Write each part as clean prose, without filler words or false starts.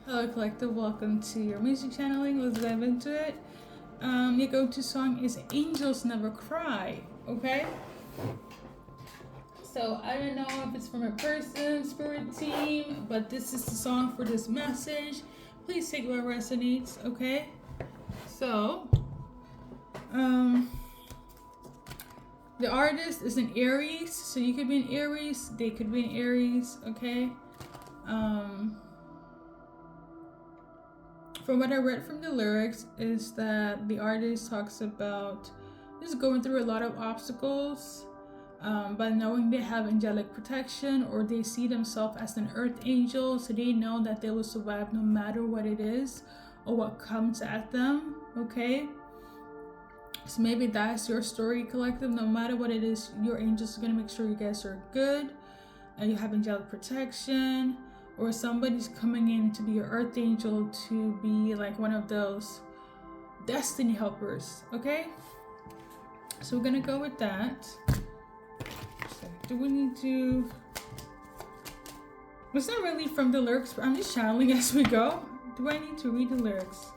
Hello Collective, welcome to your music channeling. Let's dive into it. Your go-to song is Angels Never Cry, okay? So I don't know if it's from a person, spirit team, but this is the song for this message. Please take what resonates, okay? So, the artist is an Aries, so you could be an Aries, they could be an Aries, okay? From what I read from the lyrics is that the artist talks about just going through a lot of obstacles, but knowing they have angelic protection, or they see themselves as an earth angel, so they know that they will survive no matter what it is or what comes at them, okay? So maybe that's your story, Collective. No matter what it is, your angels are going to make sure you guys are good and you have angelic protection, or somebody's coming in to be your earth angel, to be like one of those destiny helpers, okay? So we're gonna go with that. So do we need to... It's not really from the lyrics, but I'm just channeling as we go. Do I need to read the lyrics?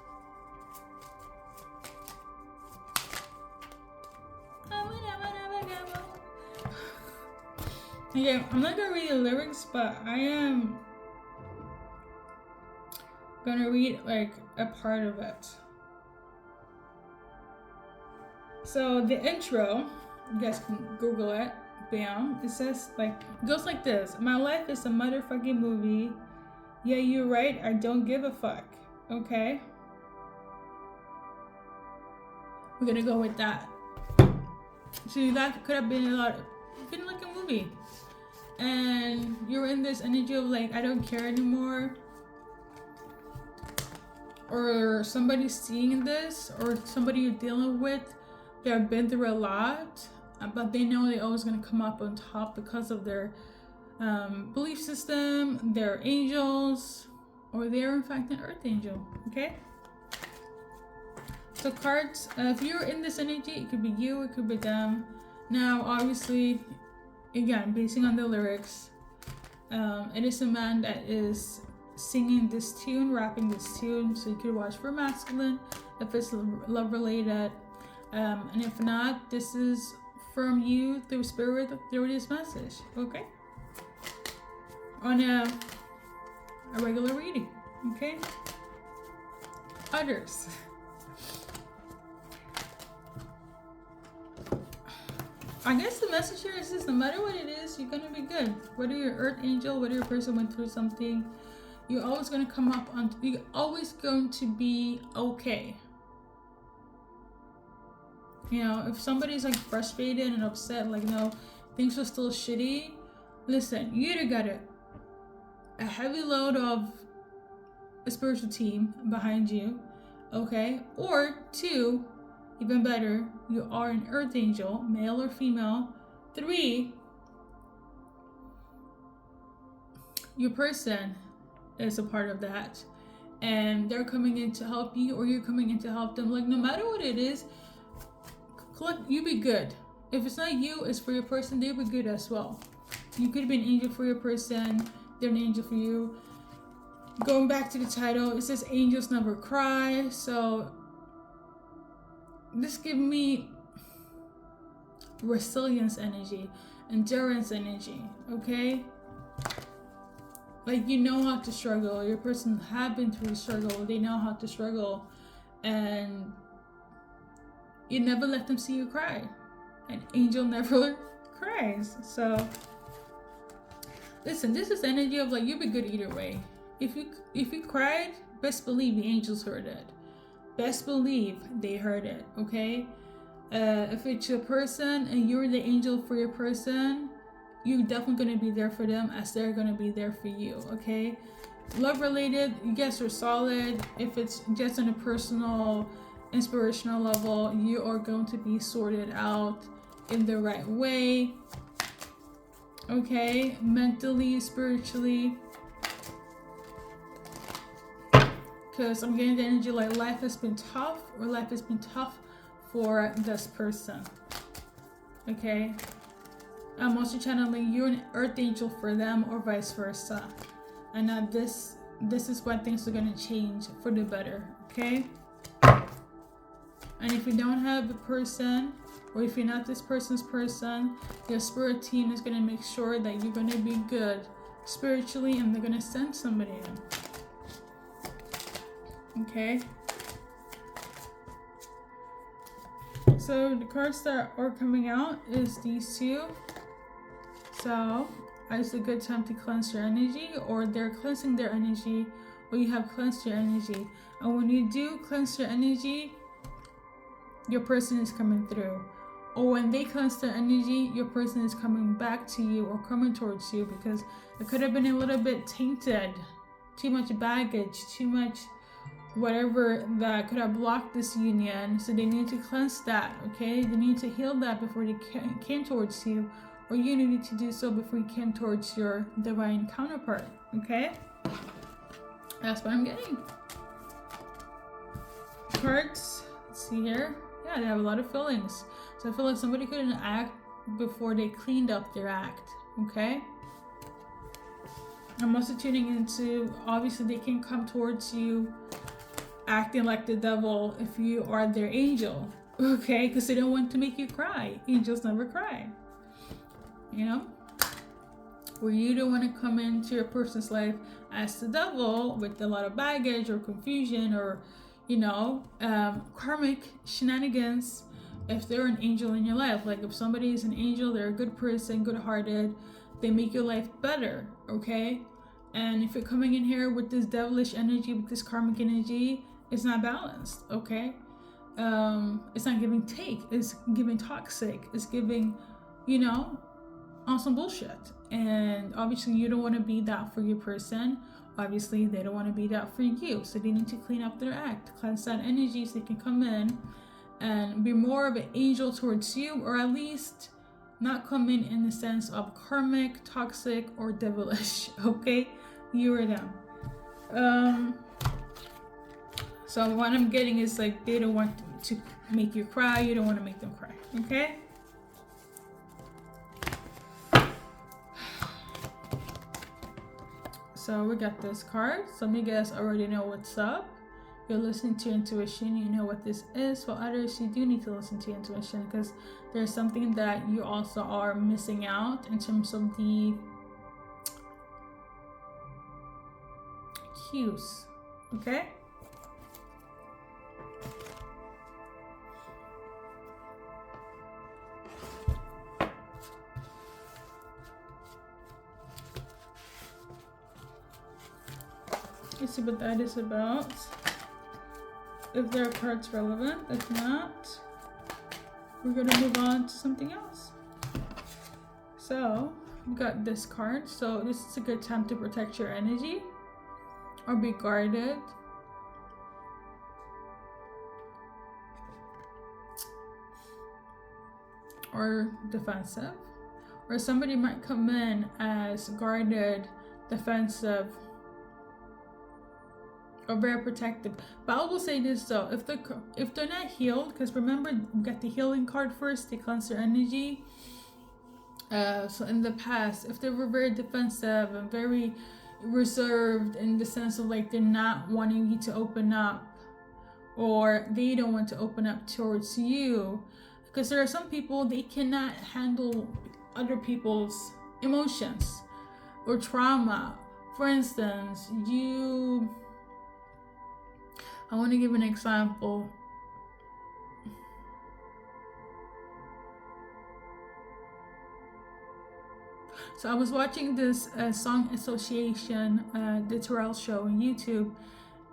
Okay, I'm not gonna read the lyrics, but I am gonna read like a part of it. So the intro, you guys can Google it. Bam. It says like, it goes like this: my life is a motherfucking movie. Yeah, you're right. I don't give a fuck. Okay. We're gonna go with that. See, that could have been been like a movie, and you're in this energy of like, I don't care anymore. Or somebody's seeing this, or somebody you're dealing with, they've been through a lot, but they know they're always going to come up on top because of their belief system, their angels, or they're in fact an earth angel, okay? So cards, if you're in this energy, it could be you, it could be them. Now, obviously, again, basing on the lyrics, it is a man that is singing this tune, rapping this tune, so you could watch for masculine if it's love related, and if not, this is from you through spirit, through this message, okay? On a regular reading, okay? Others. I guess the message here is this: no matter what it is, you're gonna be good. Whether you're earth angel, whether your person went through something, you're always going to come up on, you're always going to be okay. You know, if somebody's like frustrated and upset, like, no, things are still shitty, listen, you either got a heavy load of a spiritual team behind you, okay? Or two, even better, you are an earth angel, male or female. Three, your person is a part of that, and they're coming in to help you, or you're coming in to help them. Like, no matter what it is, you be good. If it's not you, it's for your person, they'll be good as well. You could be an angel for your person, they're an angel for you. Going back to the title, it says angels never cry, so this gives me resilience energy, endurance energy, okay? Like, you know how to struggle. Your person have been through struggle. They know how to struggle. And you never let them see you cry. An angel never cries. So, listen, this is energy of like, you'll be good either way. If you cried, best believe the angels heard it. Best believe they heard it, okay? If it's your person and you're the angel for your person, you're definitely going to be there for them as they're going to be there for you, okay? Love related, you guys are solid. If it's just on a personal, inspirational level, you are going to be sorted out in the right way, okay? Mentally, spiritually. Because I'm getting the energy like life has been tough, or life has been tough for this person, okay? I'm also channeling you're an earth angel for them, or vice versa. And now this this is when things are going to change for the better, okay? And if you don't have a person, or if you're not this person's person, your spirit team is going to make sure that you're going to be good spiritually, and they're going to send somebody in. Okay? So the cards that are coming out is these two. So it's a good time to cleanse your energy, or they're cleansing their energy, or you have cleansed your energy. And when you do cleanse your energy, your person is coming through. Or when they cleanse their energy, your person is coming back to you or coming towards you, because it could have been a little bit tainted, too much baggage, too much whatever that could have blocked this union. So they need to cleanse that, okay? They need to heal that before they came towards you, or you need to do so before you came towards your divine counterpart, okay? That's what I'm getting. Cards, let's see here. Yeah, they have a lot of feelings. So I feel like somebody couldn't act before they cleaned up their act, okay? I'm also tuning into, obviously they can come towards you acting like the devil if you are their angel, okay? Because they don't want to make you cry. Angels never cry, you know? Where you don't want to come into your person's life as the devil with a lot of baggage or confusion or, you know, karmic shenanigans. If they're an angel in your life, like if somebody is an angel, they're a good person, good-hearted, they make your life better, okay? And if you're coming in here with this devilish energy, with this karmic energy, it's not balanced, okay? It's not giving take, it's giving toxic, it's giving, you know, on some bullshit. And obviously you don't want to be that for your person. Obviously they don't want to be that for you. So they need to clean up their act, cleanse that energy so they can come in and be more of an angel towards you, or at least not come in the sense of karmic, toxic, or devilish, okay? You or them. So what I'm getting is like they don't want to make you cry, you don't want to make them cry, okay? So we got this card. Some of you guys already know what's up. You're listening to your intuition, you know what this is. For others, you do need to listen to your intuition, because there's something that you also are missing out in terms of the cues, okay? Let's see what that is about. If there are cards relevant, if not, we're gonna move on to something else. So we got this card. So this is a good time to protect your energy or be guarded. Or defensive. Or somebody might come in as guarded, defensive, or very protective. But I will say this though, if they're not healed, because remember we got the healing card first, they cleanse their energy. So in the past, if they were very defensive and very reserved in the sense of like they're not wanting you to open up, or they don't want to open up towards you, because there are some people, they cannot handle other people's emotions or trauma. For instance, I want to give an example. So I was watching this Song Association, the Terrell Show on YouTube,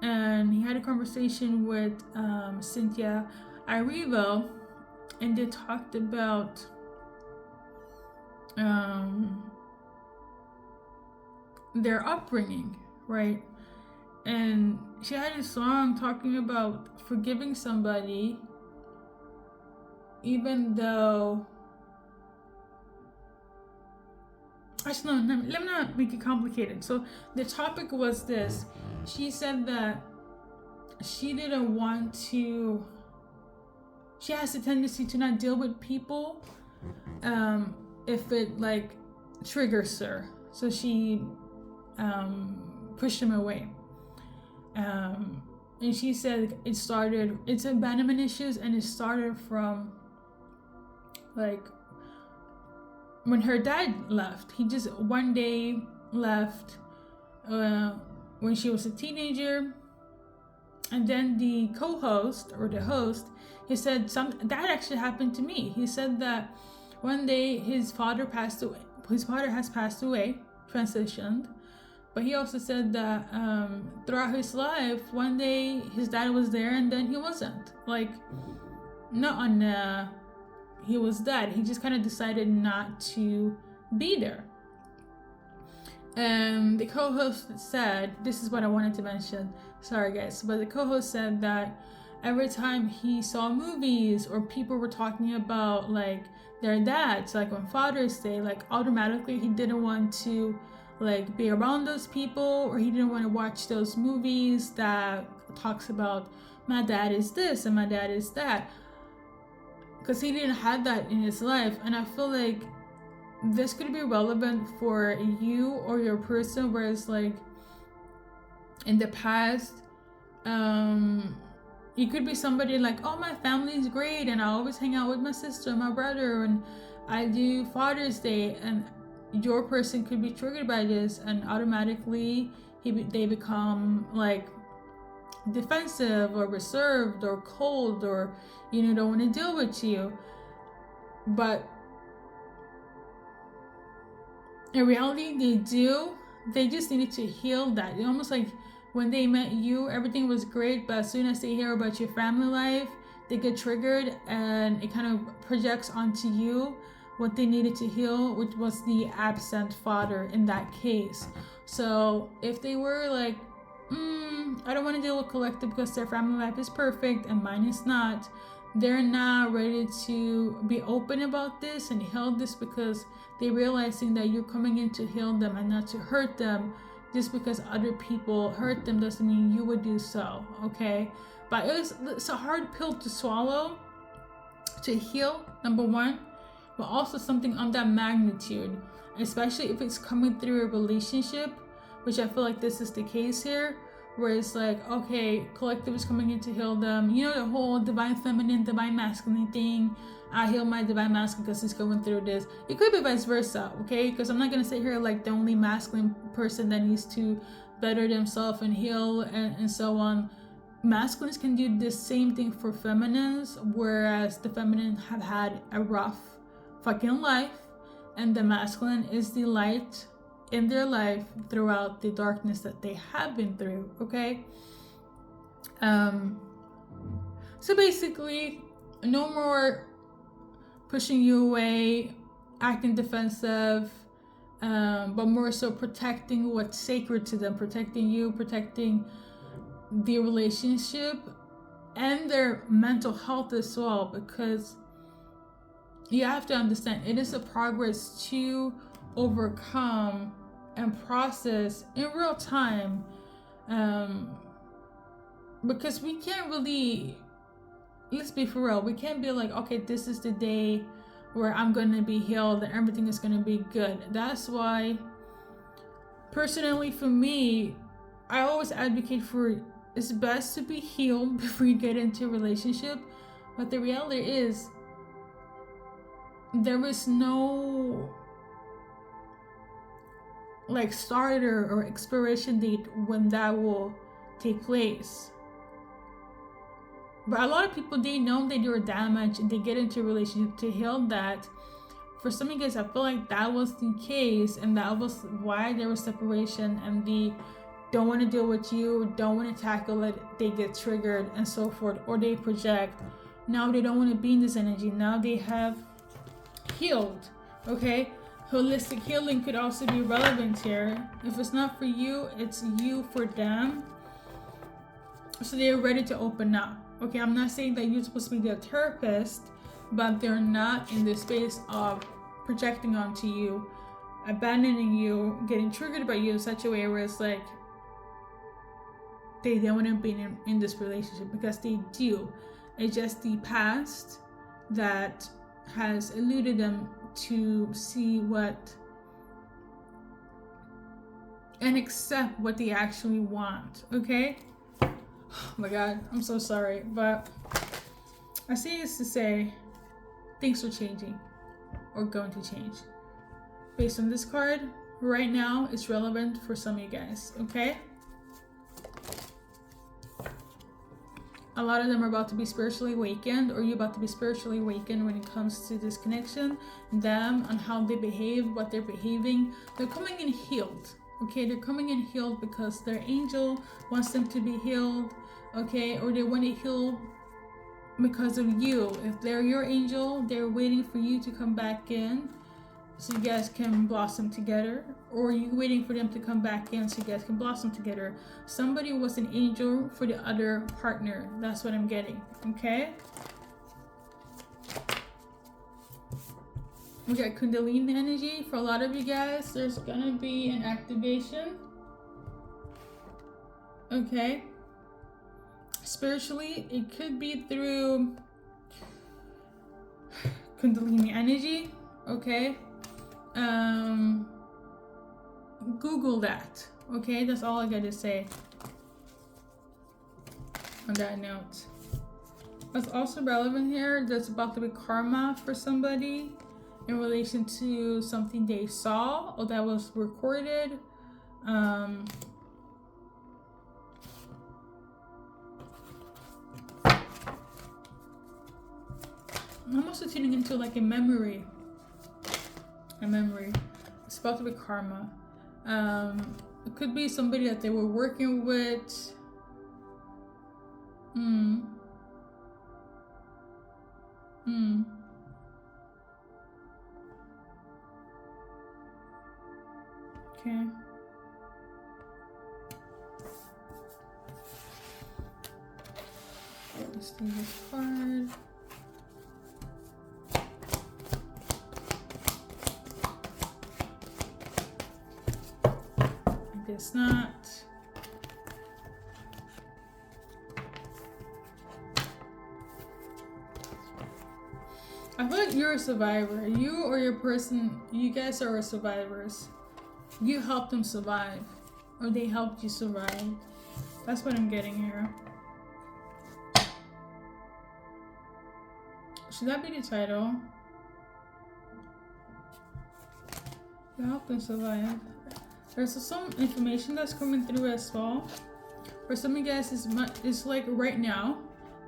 and he had a conversation with Cynthia Erivo, and they talked about their upbringing, right? And she had a song talking about forgiving somebody, even though. Actually, no, let me not make it complicated. So the topic was this. She said that she didn't want to. She has a tendency to not deal with people if it like triggers her. So she pushed them away. And she said it's abandonment issues, and it started from like when her dad left. He just one day left when she was a teenager. And then the co-host or the host, he said that actually happened to me. He said that one day his father passed away. His father has passed away, transitioned. But he also said that throughout his life, one day his dad was there and then he wasn't. Like, not on he was dead. He just kind of decided not to be there. And the co-host said, this is what I wanted to mention. Sorry guys, but the co-host said that every time he saw movies or people were talking about like their dads, like on Father's Day, like automatically he didn't want to like be around those people, or he didn't want to watch those movies that talks about my dad is this and my dad is that, because he didn't have that in his life. And I feel like this could be relevant for you or your person, where it's like in the past, you could be somebody like, oh, my family's great and I always hang out with my sister and my brother and I do Father's Day, and your person could be triggered by this and automatically they become like defensive or reserved or cold, or don't want to deal with you. But in reality, they just needed to heal that. It's almost like when they met you, everything was great, but as soon as they hear about your family life, they get triggered and it kind of projects onto you what they needed to heal, which was the absent father in that case. So if they were like, I don't want to deal with collective because their family life is perfect and mine is not, they're not ready to be open about this and heal this, because they're realizing that you're coming in to heal them and not to hurt them. Just because other people hurt them doesn't mean you would do so, okay? But it's a hard pill to swallow, to heal, number one, but also something on that magnitude, especially if it's coming through a relationship, which I feel like this is the case here, where it's like, okay, collective is coming in to heal them. The whole divine feminine, divine masculine thing. I heal my divine masculine because he's going through this. It could be vice versa, okay? Because I'm not going to sit here like the only masculine person that needs to better themselves and heal and so on. Masculines can do the same thing for feminines, whereas the feminine have had a rough fucking life, and the masculine is the light in their life throughout the darkness that they have been through, okay? So basically, no more pushing you away, acting defensive, but more so protecting what's sacred to them, protecting you, protecting the relationship and their mental health as well, because you have to understand it is a progress to overcome and process in real time, because we can't really, let's be for real, we can't be like, okay, this is the day where I'm gonna be healed and everything is gonna be good. That's why personally for me, I always advocate for it's best to be healed before you get into a relationship. But the reality is there is no like starter or expiration date when that will take place. But a lot of people, they know they do damage and they get into a relationship to heal that. For some of you guys, I feel like that was the case, and that was why there was separation, and they don't want to deal with you, don't want to tackle it, they get triggered and so forth, or they project. Now they don't want to be in this energy. Now they have healed, okay? Holistic healing could also be relevant here. If it's not for you, it's you for them. So they're ready to open up. Okay, I'm not saying that you're supposed to be their therapist, but they're not in the space of projecting onto you, abandoning you, getting triggered by you in such a way where it's like they don't want to be in this relationship, because they do. It's just the past that has eluded them to see what and accept what they actually want, okay? Oh my god, I'm so sorry, but I say this to say things are changing or going to change. Based on this card, right now it's relevant for some of you guys, okay? A lot of them are about to be spiritually awakened, or you're about to be spiritually awakened when it comes to this connection, them, and how they behave, what they're behaving. They're coming in healed, okay? They're coming in healed because their angel wants them to be healed, okay? Or they want to heal because of you. If they're your angel, they're waiting for you to come back in so you guys can blossom together, or you waiting for them to come back in so you guys can blossom together. Somebody was an angel for the other partner. That's what I'm getting, okay? We got Kundalini energy. For a lot of you guys, there's gonna be an activation, okay? Spiritually, it could be through Kundalini energy, okay? Google that, okay? That's all I gotta say on that note. What's also relevant here, there's about to be karma for somebody in relation to something they saw or that was recorded. I'm also tuning into like a memory. It's about to be karma. It could be somebody that they were working with. Okay. Let's do this card. I guess not. I feel like you're a survivor. You or your person, you guys are survivors. You helped them survive, or they helped you survive. That's what I'm getting here. Should that be the title? You helped them survive. There's some information that's coming through as well. For some of you guys, it's like right now.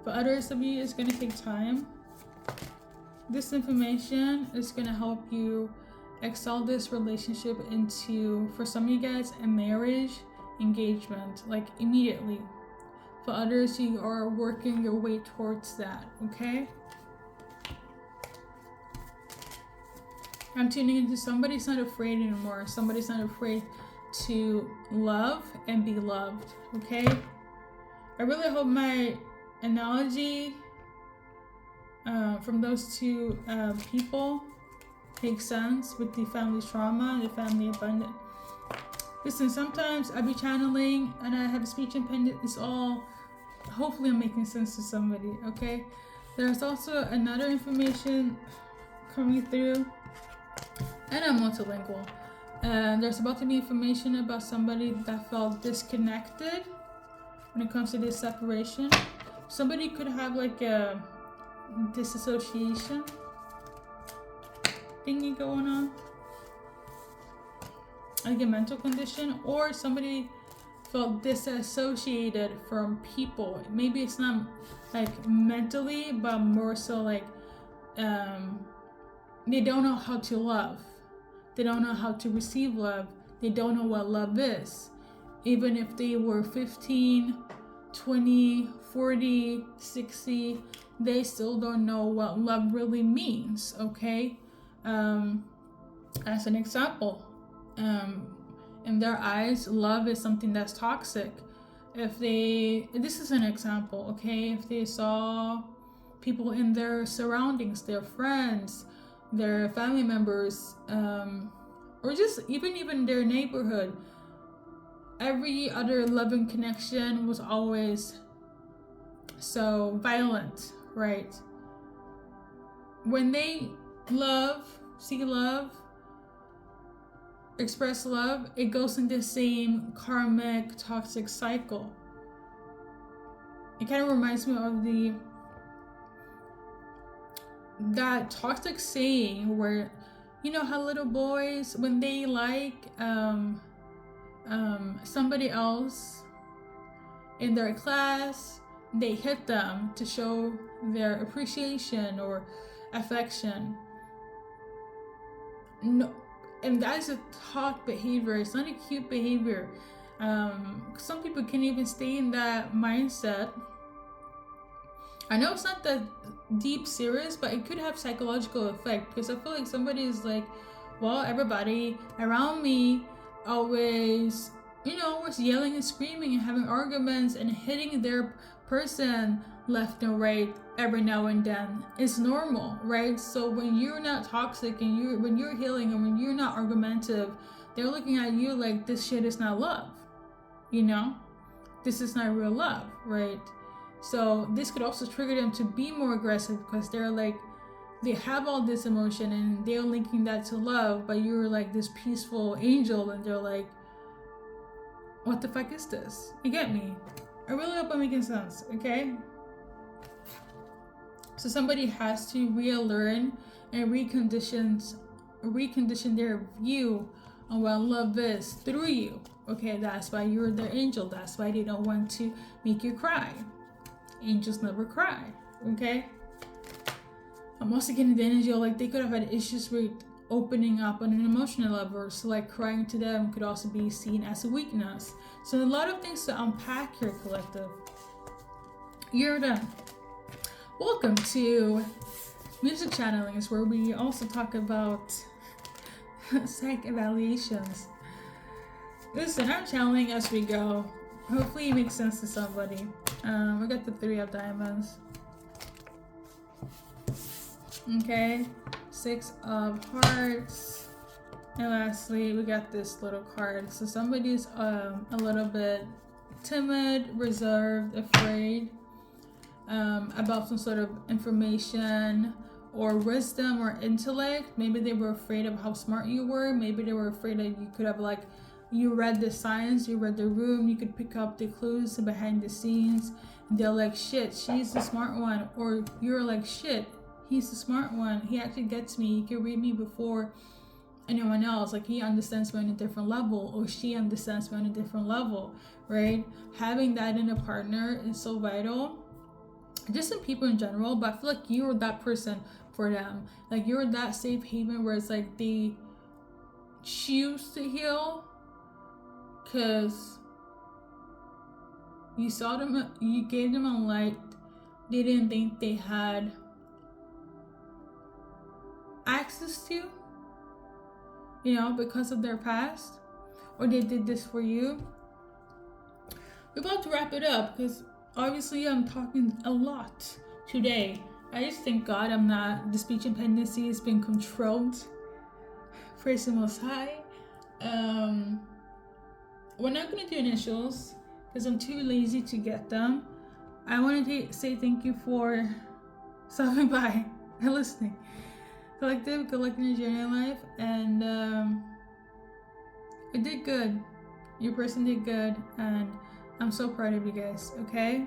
For others of you, it's gonna take time. This information is gonna help you excel this relationship into, for some of you guys, a marriage engagement, like immediately. For others, you are working your way towards that, okay? I'm tuning into somebody's not afraid anymore. Somebody's not afraid to love and be loved, okay? I really hope my analogy from those two people makes sense with the family trauma and the family abundance. Listen, sometimes I be channeling and I have speech impediment. It's all, hopefully I'm making sense to somebody, okay? There's also another information coming through, and I'm multilingual. There's about to be information about somebody that felt disconnected when it comes to this separation. Somebody could have like a disassociation thingy going on, like a mental condition, or somebody felt disassociated from people. Maybe it's not like mentally, but more so like they don't know how to love. They don't know how to receive love. They don't know what love is. Even if they were 15, 20, 40, 60, they still don't know what love really means, okay? As an example, in their eyes, love is something that's toxic. This is an example, okay? If they saw people in their surroundings, their friends, their family members, or just even their neighborhood, every other loving connection was always so violent, right? When they love, see love, express love, it goes in the same karmic toxic cycle. it kind of reminds me of that toxic saying where, you know how little boys, when they like somebody else in their class, they hit them to show their appreciation or affection. No, and that's a taught behavior. It's not a cute behavior. Some people can't even stay in that mindset. I know it's not that deep serious, but it could have psychological effect, because I feel like somebody is like, well, everybody around me always, you know, was yelling and screaming and having arguments and hitting their person left and right every now and then. It's normal, right? So when you're not toxic and when you're healing and when you're not argumentative, they're looking at you like, this shit is not love, you know? This is not real love, right? So this could also trigger them to be more aggressive, because they're like, they have all this emotion and they're linking that to love, but you're like this peaceful angel and they're like, what the fuck is this? You get me? I really hope I'm making sense, okay? So somebody has to relearn and recondition their view on what love is through you. Okay, that's why you're their angel. That's why they don't want to make you cry. Angels never cry, okay? I'm also getting the energy of like they could have had issues with opening up on an emotional level. So like crying to them could also be seen as a weakness. So a lot of things to unpack here, collective. You're done. Welcome to Music Channelings, where we also talk about psych evaluations. Listen, I'm channeling as we go. Hopefully it makes sense to somebody. We got the 3 of diamonds. Okay, 6 of hearts. And lastly, we got this little card. So somebody's a little bit timid, reserved, afraid about some sort of information or wisdom or intellect. Maybe they were afraid of how smart you were. Maybe they were afraid that you could have like, you read the signs, you read the room, you could pick up the clues behind the scenes. And they're like, shit, she's the smart one. Or you're like, shit, he's the smart one. He actually gets me. He can read me before anyone else. Like, he understands me on a different level, or she understands me on a different level, right? Having that in a partner is so vital. Just in people in general, but I feel like you're that person for them. Like, you're that safe haven where it's like they choose to heal because you saw them, you gave them a light they didn't think they had access to, you know, because of their past, or they did this for you. We're about to wrap it up because obviously I'm talking a lot today. I just thank God I'm not, the speech impediment has been controlled. Praise the Most High. We're not going to do initials because I'm too lazy to get them. I want to say thank you for stopping by and listening. Collective, good luck in your journey in life. And it did good. Your person did good. And I'm so proud of you guys, okay?